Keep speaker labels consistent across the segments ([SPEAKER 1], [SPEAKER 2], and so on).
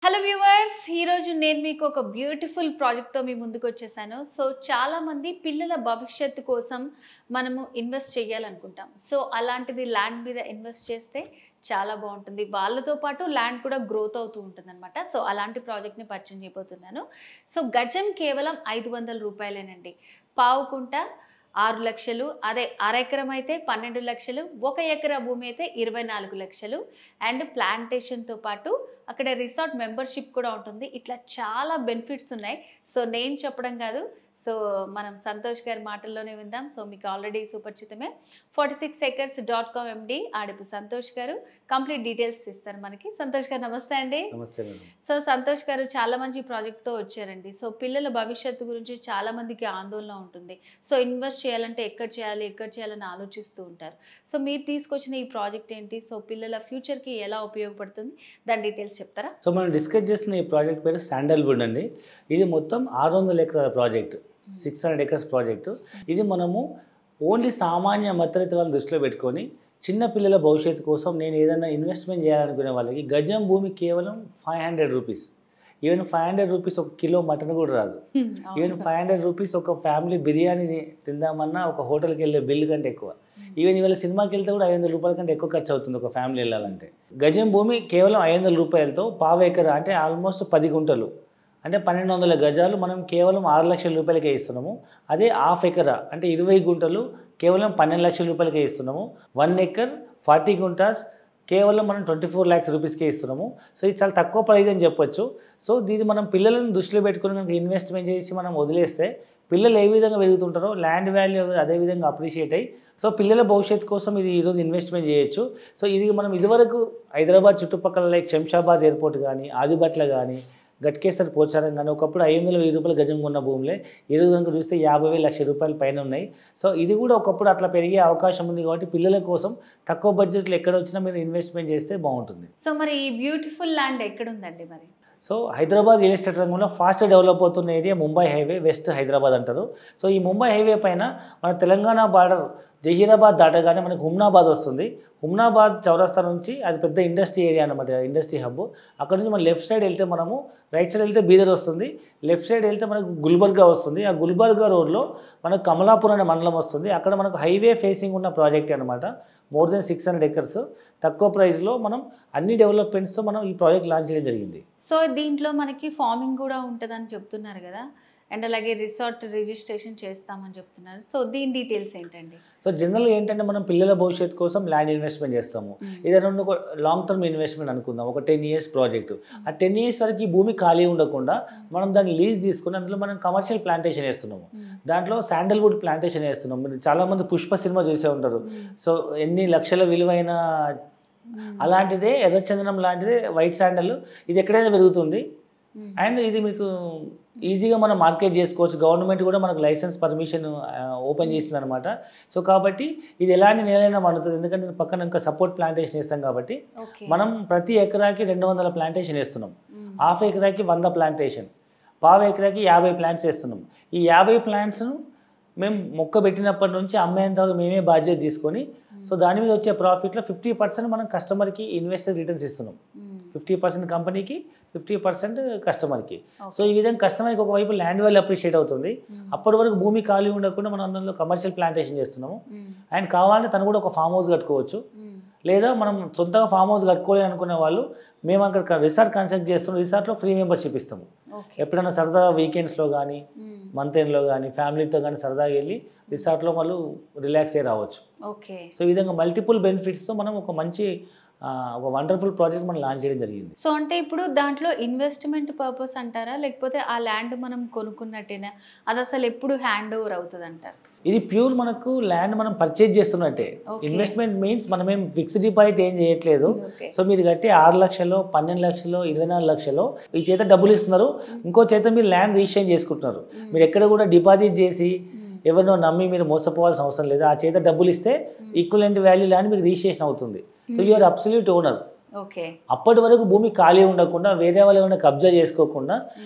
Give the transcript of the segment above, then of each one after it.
[SPEAKER 1] Hello viewers, ఈరోజు నేను మీకు ఒక బ్యూటిఫుల్ ప్రాజెక్ట్తో మీ ముందుకు వచ్చేసాను. సో చాలామంది పిల్లల భవిష్యత్తు కోసం మనము ఇన్వెస్ట్ చేయాలనుకుంటాం. సో అలాంటిది ల్యాండ్ మీద ఇన్వెస్ట్ చేస్తే చాలా బాగుంటుంది. వాళ్ళతో పాటు ల్యాండ్ కూడా గ్రోత్ అవుతూ ఉంటుంది అనమాట. సో అలాంటి ప్రాజెక్ట్ని పరిచయం చేయబోతున్నాను. సో గజం కేవలం 500 రూపాయలేనండి. పావుకుంట 6 లక్షలు, అదే అరెకరం అయితే 12 లక్షలు, 1 ఎకరా భూమి అయితే 24 లక్షలు. అండ్ ప్లాంటేషన్తో పాటు అక్కడ రిసార్ట్ మెంబర్షిప్ కూడా ఉంటుంది. ఇట్లా చాలా బెనిఫిట్స్ ఉన్నాయి. సో నేను చెప్పడం కాదు, సో మనం సంతోష్ గారి మాటల్లోనే విందాం. సో మీకు ఆల్రెడీ సుపరిచితమే 46acres.com MD ఆడిపు సంతోష్ గారు కంప్లీట్ డీటెయిల్స్ ఇస్తారు మనకి. సంతోష్ గారు నమస్తే అండి.
[SPEAKER 2] నమస్తే.
[SPEAKER 1] సో సంతోష్ గారు చాలా మంచి ప్రాజెక్ట్తో వచ్చారండి. సో పిల్లల భవిష్యత్తు గురించి చాలా మందికి ఆందోళన ఉంటుంది. సో ఇన్వెస్ట్ చేయాలంటే ఎక్కడ చేయాలని ఆలోచిస్తూ ఉంటారు. సో మీరు తీసుకొచ్చిన ఈ ప్రాజెక్ట్ ఏంటి? సో పిల్లల ఫ్యూచర్కి ఎలా ఉపయోగపడుతుంది, దాని డీటెయిల్స్ చెప్తారా?
[SPEAKER 2] సో మనం డిస్కస్ చేస్తున్న ఈ ప్రాజెక్ట్ పేరు శాండల్వుడ్ అండి. ఇది మొత్తం 600 ఎకరాల ప్రాజెక్ట్, 600 acres ప్రాజెక్టు. ఇది మనము ఓన్లీ సామాన్య మధ్యతరగతి వాళ్ళని దృష్టిలో పెట్టుకొని చిన్న పిల్లల భవిష్యత్తు కోసం నేను ఏదైనా ఇన్వెస్ట్మెంట్ చేయాలనుకునే వాళ్ళకి గజం భూమి కేవలం 500 రూపీస్. ఈవెన్ 500 రూపీస్ ఒక కిలో మటన్ కూడా రాదు. ఈవెన్ 500 రూపీస్ ఒక ఫ్యామిలీ బిర్యానీ తిందామన్నా ఒక హోటల్కి వెళ్ళే బిల్లు కంటే ఎక్కువ. ఈవెన్ ఇవాళ సినిమాకి వెళ్తే కూడా 500 రూపాయల కంటే ఎక్కువ ఖర్చు అవుతుంది ఒక ఫ్యామిలీ వెళ్ళాలంటే. గజం భూమి కేవలం 500 రూపాయలతో పావు ఎకరా అంటే ఆల్మోస్ట్ 10 గుంటలు అంటే 1200 గజాలు మనం కేవలం 6 లక్షల రూపాయలకే ఇస్తున్నాము. అదే హాఫ్ ఎకరా అంటే 20 గుంటలు కేవలం 12 లక్షల రూపాయలకే ఇస్తున్నాము. 1 ఎకర్ 40 గుంటాస్ కేవలం మనం 24 lakhs రూపీస్కే ఇస్తున్నాము. సో ఇది చాలా తక్కువ ప్రైజ్ అని చెప్పొచ్చు. సో దీన్ని మనం పిల్లలను దృష్టిలో పెట్టుకుని కనుక ఇన్వెస్ట్మెంట్ చేసి మనం వదిలేస్తే పిల్లలు ఏ విధంగా పెరుగుతుంటారో ల్యాండ్ వాల్యూ అదే విధంగా అప్రిషియేట్ అయ్యి సో పిల్లల భవిష్యత్తు కోసం ఇది ఈరోజు ఇన్వెస్ట్మెంట్ చేయొచ్చు. సో ఇది మనం ఇదివరకు హైదరాబాద్ చుట్టుపక్కల లైక్ శంషాబాద్ ఎయిర్పోర్ట్ కానీ, ఆదిబట్ల కానీ, గట్కేసర్ పోచారం కానీ ఒకప్పుడు 500,000 రూపాయల గజం కొన్న భూములే ఈరోజు కనుక చూస్తే 50,000 లక్ష రూపాయల పైన ఉన్నాయి. సో ఇది కూడా ఒకప్పుడు అట్లా పెరిగే అవకాశం ఉంది కాబట్టి పిల్లల కోసం తక్కువ బడ్జెట్లో ఎక్కడ వచ్చినా మీరు ఇన్వెస్ట్మెంట్ చేస్తే బాగుంటుంది.
[SPEAKER 1] సో మరి ఈ బ్యూటిఫుల్ ల్యాండ్ ఎక్కడుందండి మరి?
[SPEAKER 2] సో హైదరాబాద్ రియల్ ఎస్టేట్ రంగంలో ఫాస్ట్ డెవలప్ అవుతున్న area Mumbai highway, west Hyderabad అంటారు. సో ఈ ముంబై హైవే పైన మన తెలంగాణ బార్డర్ జహీరాబాద్ దాటగానే మనకు హుమ్నాబాద్ వస్తుంది. హుమ్నాబాద్ చౌరస్తా నుంచి అది పెద్ద ఇండస్ట్రీ ఏరియా అనమాట, ఇండస్ట్రీ హబ్. అక్కడ నుంచి మనం లెఫ్ట్ సైడ్ వెళ్తే మనము, రైట్ సైడ్ వెళ్తే బీదర్ వస్తుంది, లెఫ్ట్ సైడ్ వెళ్తే మనకు గుల్బర్గా వస్తుంది. ఆ గుల్బర్గా రోడ్లో మనకు కమలాపూర్ అనే మండలం వస్తుంది. అక్కడ మనకు హైవే ఫేసింగ్ ఉన్న ప్రాజెక్ట్ అనమాట. మోర్ దెన్ 600 acres తక్కువ ప్రైస్లో మనం అన్ని డెవలప్మెంట్స్తో మనం ఈ ప్రాజెక్ట్ లాంచ్ చేయడం జరిగింది.
[SPEAKER 1] సో దీంట్లో మనకి ఫార్మింగ్ కూడా ఉంటుందని చెప్తున్నారు కదా, అండ్ అలాగే రిసార్ట్ రిజిస్ట్రేషన్ చేస్తామని చెప్తున్నారు. సో దీని డీటెయిల్స్ ఏంటండి?
[SPEAKER 2] సో జనరల్గా ఏంటంటే మనం పిల్లల భవిష్యత్తు కోసం ల్యాండ్ ఇన్వెస్ట్మెంట్ చేస్తాము. ఏదైనా ఒక లాంగ్ టర్మ్ ఇన్వెస్ట్మెంట్ అనుకుందాం, ఒక 10 years ప్రాజెక్టు. ఆ 10 years వరకు ఈ భూమి ఖాళీ ఉండకుండా మనం దాన్ని లీజ్ తీసుకుని అందులో మనం కమర్షియల్ ప్లాంటేషన్ వేస్తున్నాము. దాంట్లో శాండల్వుడ్ ప్లాంటేషన్ వేస్తున్నాం. మీరు చాలామంది పుష్ప సినిమా చూసే ఉంటారు. సో ఎన్ని లక్షల విలువైన అలాంటిదే ఎర్రచందనం లాంటిదే వైట్ శాండల్. ఇది ఎక్కడైనా పెరుగుతుంది అండ్ ఇది మీకు ఈజీగా మనం మార్కెట్ చేసుకోవచ్చు. గవర్నమెంట్ కూడా మనకు లైసెన్స్ పర్మిషన్ ఓపెన్ చేసింది అనమాట. సో కాబట్టి ఇది ఎలాంటి నేలైనా పండుతుంది, ఎందుకంటే పక్కన ఇంకా సపోర్ట్ ప్లాంటేషన్ వేస్తాం కాబట్టి మనం ప్రతి ఎకరాకి 200 ప్లాంటేషన్ వేస్తున్నాం. హాఫ్ ఎకరాకి 100 ప్లాంటేషన్, పావు ఎకరాకి 50 ప్లాంట్స్ వేస్తున్నాం. ఈ 50 ప్లాంట్స్ను మేము మొక్క పెట్టినప్పటి నుంచి అమ్మేంత వరకు మేమే బాధ్యత తీసుకొని సో దాని మీద వచ్చే ప్రాఫిట్లో 50% మనం కస్టమర్కి ఇన్వెస్టర్ రిటర్న్స్ ఇస్తున్నాం. 50% కంపెనీకి, 50% కస్టమర్కి. సో ఈ విధంగా కస్టమర్కి ఒకవైపు ల్యాండ్ వాల్యూ అప్రిషియేట్ అవుతుంది. అప్పటి వరకు భూమి ఖాళీ ఉండకుండా మనం అందులో కమర్షియల్ ప్లాంటేషన్ చేస్తున్నాము. అండ్ కావాలంటే తను కూడా ఒక ఫామ్ హౌస్ కట్టుకోవచ్చు, లేదా మనం సొంతగా ఫామ్ హౌస్ కట్టుకోవాలి అనుకునే వాళ్ళు మేము అక్కడ రిసార్ట్ కన్స్ట్రక్ట్ చేస్తున్నాం. రిసార్ట్లో ఫ్రీ మెంబర్షిప్ ఇస్తాము. ఎప్పుడైనా సరదాగా వీకెండ్స్లో కానీ, మంత్ ఎండ్లో కానీ ఫ్యామిలీతో కానీ సరదాగా వెళ్ళి రిసార్ట్లో వాళ్ళు రిలాక్స్ అయ్యి రావచ్చు. సో ఈ విధంగా మల్టిపుల్ బెనిఫిట్స్తో మనం ఒక మంచి ఒక వండర్ఫుల్ ప్రాజెక్ట్ మనం లాంచ్ చేయడం జరిగింది.
[SPEAKER 1] సో అంటే ఇప్పుడు దాంట్లో ఇన్వెస్ట్మెంట్ పర్పస్ అంటారా, లేకపోతే ఆ ల్యాండ్ మనం కొనుక్కున్నట్టేనా? అది అసలు ఎప్పుడు హ్యాండ్ ఓవర్ అవుతుంది అంటారు?
[SPEAKER 2] ఇది ప్యూర్ మనకు ల్యాండ్ మనం పర్చేజ్ చేస్తున్నట్టే. ఇన్వెస్ట్మెంట్ మీన్స్ మనం ఏం ఫిక్స్డ్ డిపాజిట్ ఏం చేయట్లేదు. సో మీరు కట్టి 6 లక్షలు, 12 లక్షలు, 24 లక్షలు ఈ చేత డబ్బులు ఇస్తున్నారు, ఇంకో చేత మీరు ల్యాండ్ రిజిస్ట్రేషన్ చేసుకుంటున్నారు. మీరు ఎక్కడ కూడా డిపాజిట్ చేసి ఎవరినో నమ్మి మీరు మోసపోవాల్సిన అవసరం లేదు. ఆ చేత డబ్బులు ఇస్తే ఈక్వలెంట్ వాల్యూ ల్యాండ్ మీకు రిజిస్ట్రేషన్ అవుతుంది. So you're absolute owner. అప్పటి వరకు భూమి ఖాళీ ఉండకుండా వేరే వాళ్ళు ఏమైనా కబ్జా చేసుకోకుండా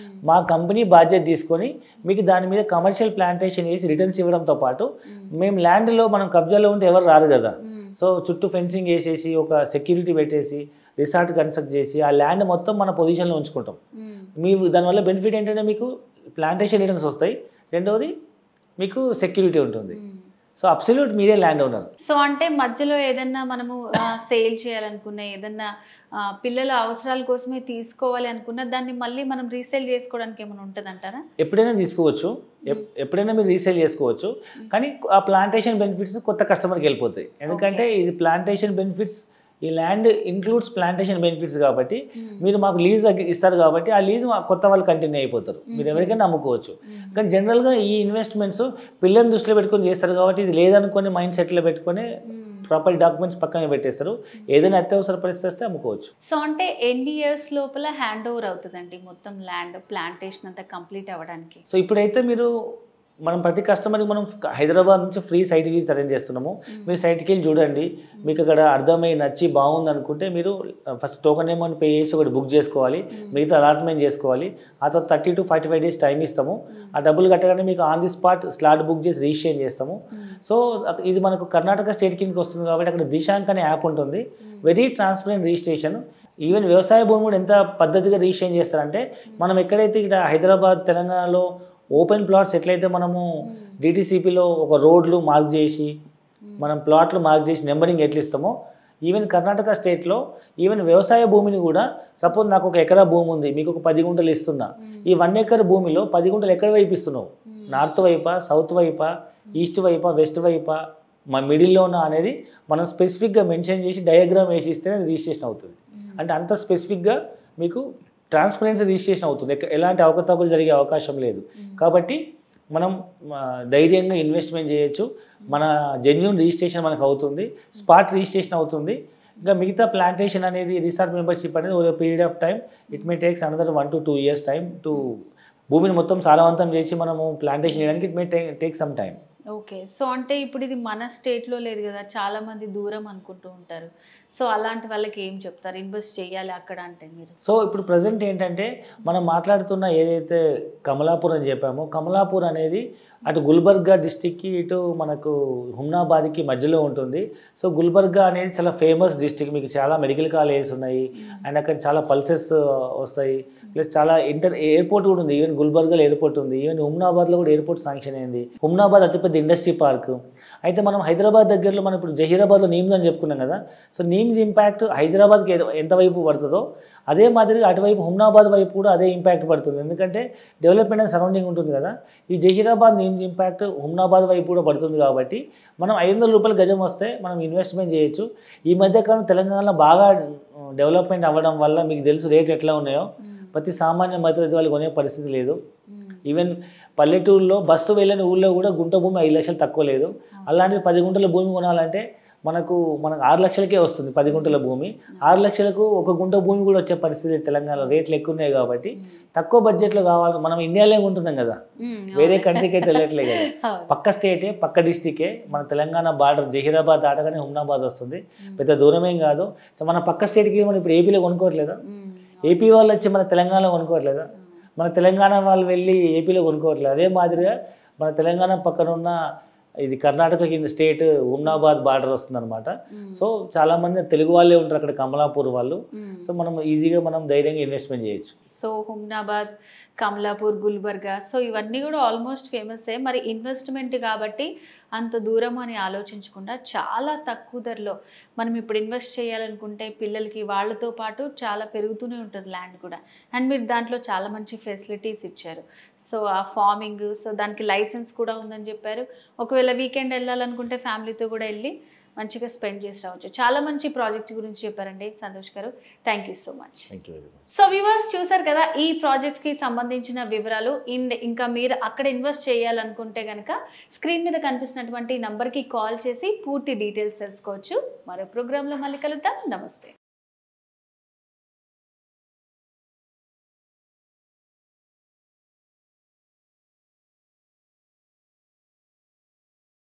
[SPEAKER 2] మా కంపెనీ బాధ్యత తీసుకొని మీకు దాని మీద కమర్షియల్ ప్లాంటేషన్ వేసి రిటర్న్స్ ఇవ్వడంతో పాటు మేము ల్యాండ్లో మనం కబ్జాలో ఉంటే ఎవరు రారు కదా. సో చుట్టూ ఫెన్సింగ్ వేసేసి ఒక సెక్యూరిటీ పెట్టేసి రిసార్ట్ కన్స్ట్రక్ట్ చేసి ఆ ల్యాండ్ మొత్తం మన పొజిషన్లో ఉంచుకుంటాం. మీకు దానివల్ల బెనిఫిట్ ఏంటంటే మీకు ప్లాంటేషన్ రిటర్న్స్ వస్తాయి, రెండవది మీకు సెక్యూరిటీ ఉంటుంది. సో అబ్సల్యూట్ మీరే ల్యాండ్ ఓనర్.
[SPEAKER 1] సో అంటే మధ్యలో ఏదన్నా మనము సేల్ చేయాలనుకున్న, ఏదన్నా పిల్లల అవసరాల కోసమే తీసుకోవాలి అనుకున్న దాన్ని మళ్ళీ మనం రీసేల్ చేసుకోవడానికి ఏమైనా ఉంటుంది అంటారా?
[SPEAKER 2] ఎప్పుడైనా తీసుకోవచ్చు, ఎప్పుడైనా మీరు రీసేల్ చేసుకోవచ్చు. కానీ ఆ ప్లాంటేషన్ బెనిఫిట్స్ కొత్త కస్టమర్కి వెళ్ళిపోతాయి. ఎందుకంటే ఇది ప్లాంటేషన్ బెనిఫిట్స్, ఈ ల్యాండ్ ఇంక్లూడ్స్ ప్లాంటేషన్ బెనిఫిట్స్ కాబట్టి మీరు మాకు లీజ్ ఇస్తారు కాబట్టి ఆ లీజ్ కొత్త వాళ్ళు కంటిన్యూ అయిపోతారు, మీరు ఎవరికైనా అమ్ముకోవచ్చు. కానీ జనరల్గా ఈ ఇన్వెస్ట్మెంట్స్ పిల్లల్ని దృష్టిలో పెట్టుకొని చేస్తారు కాబట్టి ఇది లేదనుకొని మైండ్ సెట్లో పెట్టుకొని ప్రాపర్ డాక్యుమెంట్స్ పక్కన పెట్టేస్తారు. ఏదైనా అత్యవసర పరిస్థితి వస్తే అమ్ముకోవచ్చు.
[SPEAKER 1] సో అంటే ఎన్ని ఇయర్స్ లోపల హ్యాండ్ ఓవర్ అవుతుందండి మొత్తం ల్యాండ్ ప్లాంటేషన్ అంతా కంప్లీట్ అవ్వడానికి?
[SPEAKER 2] సో ఇప్పుడైతే మనం ప్రతి కస్టమర్కి మనం హైదరాబాద్ నుంచి ఫ్రీ సైట్ విజిట్ అరేంజ్ చేస్తున్నాము. మీరు సైట్కి వెళ్ళి చూడండి, మీకు అక్కడ అర్థమై నచ్చి బాగుంది అనుకుంటే మీరు ఫస్ట్ టోకెన్ అమౌంట్ పే చేసి ఒకటి బుక్ చేసుకోవాలి, మిగతా అలాట్మెంట్ చేసుకోవాలి. ఆ తర్వాత 30 to 45 days టైం ఇస్తాము. ఆ డబ్బులు కట్టగానే మీకు on the spot slot book చేసి రిజిస్ట్రేషన్ చేస్తాము. సో ఇది మనకు కర్ణాటక స్టేట్ కిందకి వస్తుంది కాబట్టి అక్కడ దిశాంక్ అనే యాప్ ఉంటుంది, వెరీ ట్రాన్స్పరెంట్ రిజిస్ట్రేషన్. ఈవెన్ వ్యవసాయ భూమి కూడా ఎంత పద్ధతిగా రిజిస్ట్రేషన్ చేస్తారంటే మనం ఎక్కడైతే ఇక్కడ హైదరాబాద్ తెలంగాణలో ఓపెన్ ప్లాట్స్ ఎట్లయితే మనము డిటిసిపిలో ఒక రోడ్లు మార్క్ చేసి మనం ప్లాట్లు మార్క్ చేసి నెంబరింగ్ ఎట్లా ఇస్తామో, ఈవెన్ కర్ణాటక స్టేట్లో ఈవెన్ వ్యవసాయ భూమిని కూడా సపోజ్ నాకు 1 ఎకరా భూమి ఉంది, మీకు ఒక 10 గుంటలు ఇస్తున్నా, ఈ 1 ఎకర్ భూమిలో 10 గుంటలు ఎక్కడ వైపు ఇస్తున్నావు, నార్త్ వైపా, సౌత్ వైపా, ఈస్ట్ వైపా, వెస్ట్ వైపా, మా మిడిల్లోనా అనేది మనం స్పెసిఫిక్గా మెన్షన్ చేసి డయాగ్రామ్ వేసి ఇస్తేనే రిజిస్ట్రేషన్ అవుతుంది. అంటే అంత స్పెసిఫిక్గా మీకు ట్రాన్స్పరెన్సీ రిజిస్ట్రేషన్ అవుతుంది, ఎలాంటి అవకతవకలు జరిగే అవకాశం లేదు. కాబట్టి మనం ధైర్యంగా ఇన్వెస్ట్మెంట్ చేయొచ్చు, మన జెన్యూన్ రిజిస్ట్రేషన్ మనకు అవుతుంది, స్పాట్ రిజిస్ట్రేషన్ అవుతుంది. ఇంకా మిగతా ప్లాంటేషన్ అనేది రిసార్ట్ మెంబర్షిప్ అనేది ఒక period of time, it may takes another 1 to 2 years time to భూమిని మొత్తం సారవంతం చేసి మనము ప్లాంటేషన్ చేయడానికి it may take some time.
[SPEAKER 1] Okay. So అంటే ఇప్పుడు ఇది మన స్టేట్లో లేదు కదా, చాలా మంది దూరం అనుకుంటూ ఉంటారు. సో అలాంటి వాళ్ళకి ఏం చెప్తారు, ఇన్వెస్ట్ చేయాలి అక్కడ అంటే మీరు?
[SPEAKER 2] సో ఇప్పుడు ప్రజెంట్ ఏంటంటే మనం మాట్లాడుతున్న ఏదైతే కమలాపూర్ అని చెప్పామో, కమలాపూర్ అనేది అటు గుల్బర్గా డిస్టిక్కి ఇటు మనకు హుమ్నాబాద్కి మధ్యలో ఉంటుంది. సో గుల్బర్గా అనేది చాలా ఫేమస్ డిస్టిక్, మీకు చాలా మెడికల్ కాలేజెస్ ఉన్నాయి అండ్ అక్కడ చాలా పల్సెస్ వస్తాయి, ప్లస్ చాలా ఎయిర్పోర్ట్ కూడా ఉంది. ఈవెన్ గుల్బర్గాలో ఎయిర్పోర్ట్ ఉంది, ఈవెన్ హుమ్నాబాద్లో కూడా ఎయిర్పోర్ట్ శాంక్షన్ అయింది. హుమ్నాబాద్ అతిపెద్ద ఇండస్ట్రీ పార్క్. అయితే మనం హైదరాబాద్ దగ్గరలో మనం ఇప్పుడు జహీరాబాద్లో నీమ్స్ అని చెప్పుకున్నాం కదా, సో నీమ్స్ ఇంపాక్ట్ హైదరాబాద్కి ఎంత వైపు పడుతుందో అదే మాదిరిగా అటువైపు హుమ్నాబాద్ వైపు కూడా అదే ఇంపాక్ట్ పడుతుంది. ఎందుకంటే డెవలప్మెంట్ అండ్ సరౌండింగ్ ఉంటుంది కదా, ఈ జహీరాబాద్ నీమ్స్ ఇంపాక్ట్ హుమ్నాబాద్ వైపు కూడా పడుతుంది. కాబట్టి మనం 500 రూపాయలు గజం వస్తే మనం ఇన్వెస్ట్మెంట్ చేయొచ్చు. ఈ మధ్యకాలం తెలంగాణలో బాగా డెవలప్మెంట్ అవ్వడం వల్ల మీకు తెలుసు రేట్ ఎట్లా ఉన్నాయో, ప్రతి సామాన్య మధ్యతరగతి వాళ్ళు కొనే పరిస్థితి లేదు. ఈవెన్ పల్లెటూరులో బస్సు వెళ్ళని ఊళ్ళో కూడా గుంట భూమి 5 లక్షలు తక్కువ లేదు. అలాంటిది 10 గుంటల భూమి కొనాలంటే మనకు 6 లక్షలకే వస్తుంది 10 గుంటల భూమి. 6 లక్షలకు 1 గుంట భూమి కూడా వచ్చే పరిస్థితి తెలంగాణలో, రేట్లు ఎక్కువ ఉన్నాయి. కాబట్టి తక్కువ బడ్జెట్లో కావాలి. మనం ఇండియాలో ఉంటున్నాం కదా, వేరే కంట్రీకి అయితే వెళ్ళట్లే కదా, పక్క స్టేటే, పక్క డిస్టికే. మన తెలంగాణ బార్డర్ జహీరాబాద్ దాటగానే హుమ్నాబాద్ వస్తుంది, పెద్ద దూరమేం కాదు. సో మన పక్క స్టేట్కి మనం ఇప్పుడు ఏపీలో కొనుక్కోవట్లేదా, ఏపీ వాళ్ళు వచ్చి మన తెలంగాణలో కొనుక్కోవట్లేదా, మన తెలంగాణ వాళ్ళు వెళ్ళి ఏపీలో కొనుక్కోవట్లేదు. అదే మాదిరిగా మన తెలంగాణ పక్కన ఉన్న ఇది కర్ణాటక కింద స్టేట్ హుమ్నాబాద్ బార్డర్ వస్తుంది అనమాట. సో చాలా మంది తెలుగు వాళ్ళే ఉంటారు అక్కడ, కమలాపూర్ వాళ్ళు. సో మనం ఈజీగా మనం ధైర్యంగా ఇన్వెస్ట్మెంట్ చేయొచ్చు.
[SPEAKER 1] సో హుమ్నాబాద్, కమలాపూర్, గుల్బర్గా, సో ఇవన్నీ కూడా ఆల్మోస్ట్ ఫేమసే. మరి ఇన్వెస్ట్మెంట్ కాబట్టి అంత దూరం అని ఆలోచించకుండా చాలా తక్కువ ధరలో మనం ఇప్పుడు ఇన్వెస్ట్ చేయాలనుకుంటే పిల్లలకి వాళ్ళతో పాటు చాలా పెరుగుతూనే ఉంటుంది ల్యాండ్ కూడా. అండ్ మీరు దాంట్లో చాలా మంచి ఫెసిలిటీస్ ఇచ్చారు. సో ఆ ఫార్మింగ్, సో దానికి లైసెన్స్ కూడా ఉందని చెప్పారు. ఒకవేళ వీకెండ్ వెళ్ళాలనుకుంటే ఫ్యామిలీతో కూడా వెళ్ళి మంచిగా స్పెండ్ చేసి రావచ్చు. చాలా మంచి ప్రాజెక్ట్ గురించి చెప్పారండి సంతోష్ గారు. Thank you so much. So viewers చూసారు కదా ఈ ప్రాజెక్ట్కి సంబంధించిన వివరాలు. ఇంకా మీరు అక్కడ ఇన్వెస్ట్ చేయాలనుకుంటే కనుక స్క్రీన్ మీద కనిపిస్తున్నటువంటి నంబర్కి కాల్ చేసి పూర్తి డీటెయిల్స్ తెలుసుకోవచ్చు. మరో ప్రోగ్రాంలో మళ్ళీ కలుద్దాం. నమస్తే.